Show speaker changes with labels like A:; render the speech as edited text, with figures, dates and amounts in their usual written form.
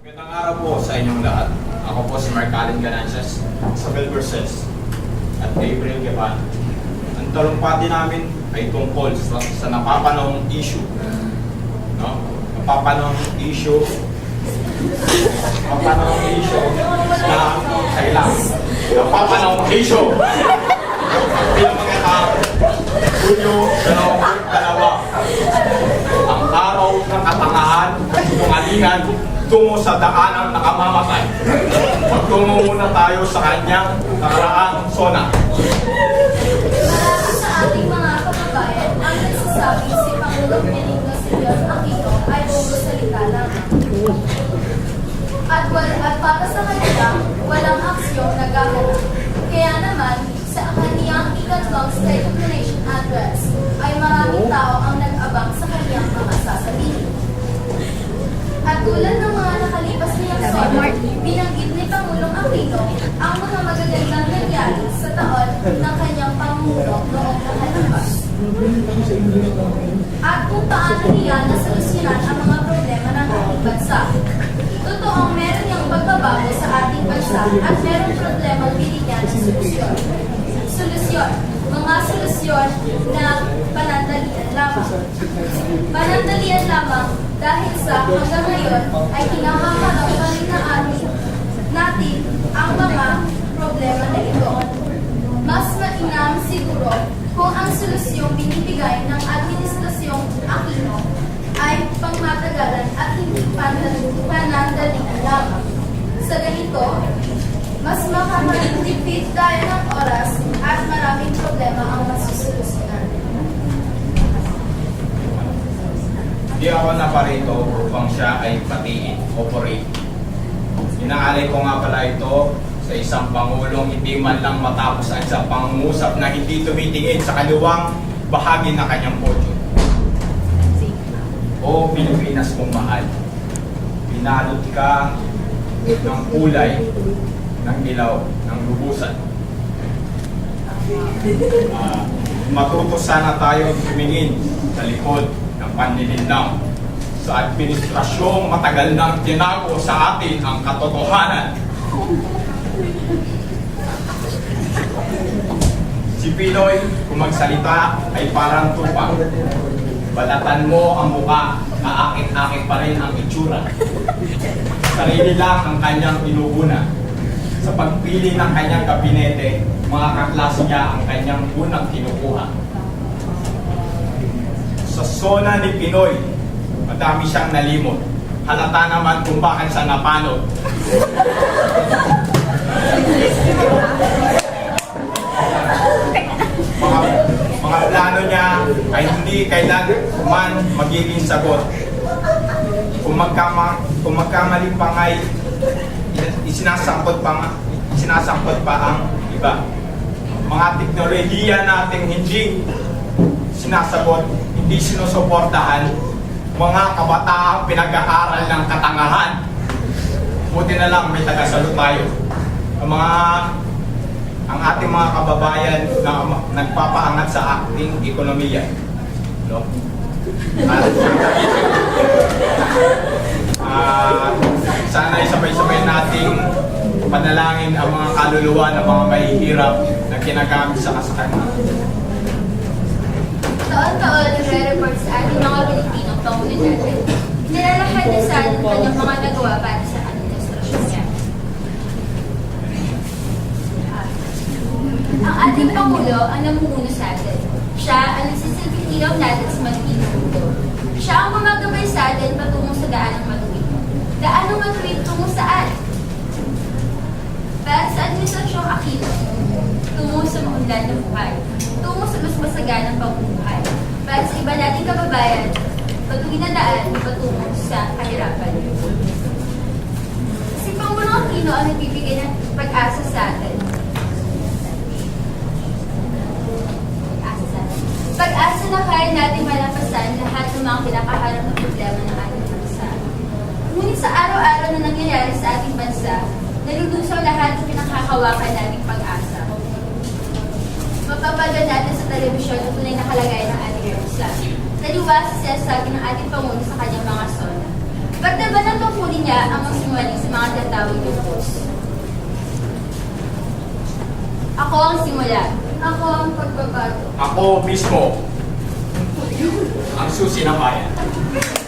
A: Magandang araw po sa inyong lahat. Ako po si Mark Allen Ganancias, Isabel Verses, at Gabriel Gapan. Ang talumpati namin ay tungkol sa napapanahong issue. No? Napapanahong issue na kailangan. Napapanahong issue bilang mga tao. Hulyo 22, ang araw ng katangahan, tungalingan, tungo sa daanang nakamamatay. Magtungo muna tayo sa kanyang nakaraang sona.
B: Marami sa ating mga kababayan ang nagsasabing si Pangulong Benigno Silvio Aquino ay puro salita lamang. At para sa kanila, walang aksyong nagaganap. Kaya naman, sa kaniyang ikatlong State of the Nation Address, ay maraming tao ang nag-abang sa kaniyang mga sasabihin. At tulad ng mga nakalipas niyang solo, binanggit ni Pangulong Aquino ang mga magagandang nangyari sa taon ng kanyang pamumuno noong nakalipas. At kung paano niya nasolusyonan ang mga problema ng ating bansa. Totoong meron niyang pagbabago sa ating bansa at merong problemang binigyan ng solusyon. Mga solusyon na panandalian lamang. Panandalian lamang dahil sa hanggang ngayon ay hinahaharap pa rin natin ang mga problema na ito. Mas mainam siguro kung ang solusyong binibigay ng Administrasyong Aquino ay pangmatagalan at hindi panandalian lamang. Sa ganito, mas makamatipid tayo ng oras at maraming problema ang masusolusyonan.
A: Hindi ako naparito upang siya ay patiin o purihin. Inaalay ko nga pala ito sa isang Pangulong hindi man lang matapos ang isang pangungusap na hindi tumitingin sa kaliwang bahagi ng kanyang podium. O Pilipinas kong mahal, pinalot ka ng kulay ng ilaw, ng lubusan. Matuto sana tayo tumingin sa likod ng panlilinlang sa administrasyong matagal nang tinago sa atin ang katotohanan. Si Pinoy, kung magsalita, ay parang tupa. Balatan mo ang mukha, aakit-akit pa rin ang itsura. Sarili lang ang kanyang inuguna. Sa pagpili ng kanyang kabinete, mga kaklase niya ang kanyang unang kinukuha. Sa sona ni Pinoy, madami siyang nalimot. Halata naman kung bakit siya napanot. Mga plano niya ay hindi kailanman magiging sagot. Kung magkamali pa nga'y isinasangkot pa ang iba. Mga teknolohiya nating hindi sinasagot, hindi sinusuportahan, mga kabataang pinag-aaral ng katangahan. Buti na lang may tagasalo tayo. Ang ating mga kababayan na nagpapaangat sa ating ekonomiya. No? Sana sabay-sabay nating panalangin ang mga kaluluwa ng mga mahihirap na kinagamit sa kasakatan.
B: Taon-taon nagre-report sa ating mga Pilipinong Pangulo natin. Nilalakad niya sa atin kanyang mga nagawa para sa administrasyon niya. Ang ating Pangulo ang namumuno sa atin. Siya ang nagsisilbing ilaw natin sa madilim mundo. Siya ang gumagabay sa atin patungo sa daanang matuwid. Daanang matuwid tungo saan? Para sa Administrasyong Aquino, tungo sa maunlad na buhay, tungo sa mas masaganang pamumuhay. Para sa iba nating kababayan, patuloy na daan patungo sa kahirapan. Si Pangulong Aquino ang nagbibigay ng pag-asa sa atin. Pag-asa na kaya natin malampasan lahat ng mga kinakaharap na problema ng ating bansa. Ngunit sa araw-araw na nangyayari sa ating bansa, nalulusaw lahat ng pinakakawakan nating pag-asa. Mapapagod natin sa telebisyon ang tunay na kalagayan ng ating bansa. Naliwas siya sa atin ng ating Pangulo sa kanyang mga sona. Ba't na ba natungkulin niya ang mga
C: Ako ang simula.
B: Ako ang pagbabago.
A: Ako mismo ang susi ng bayan.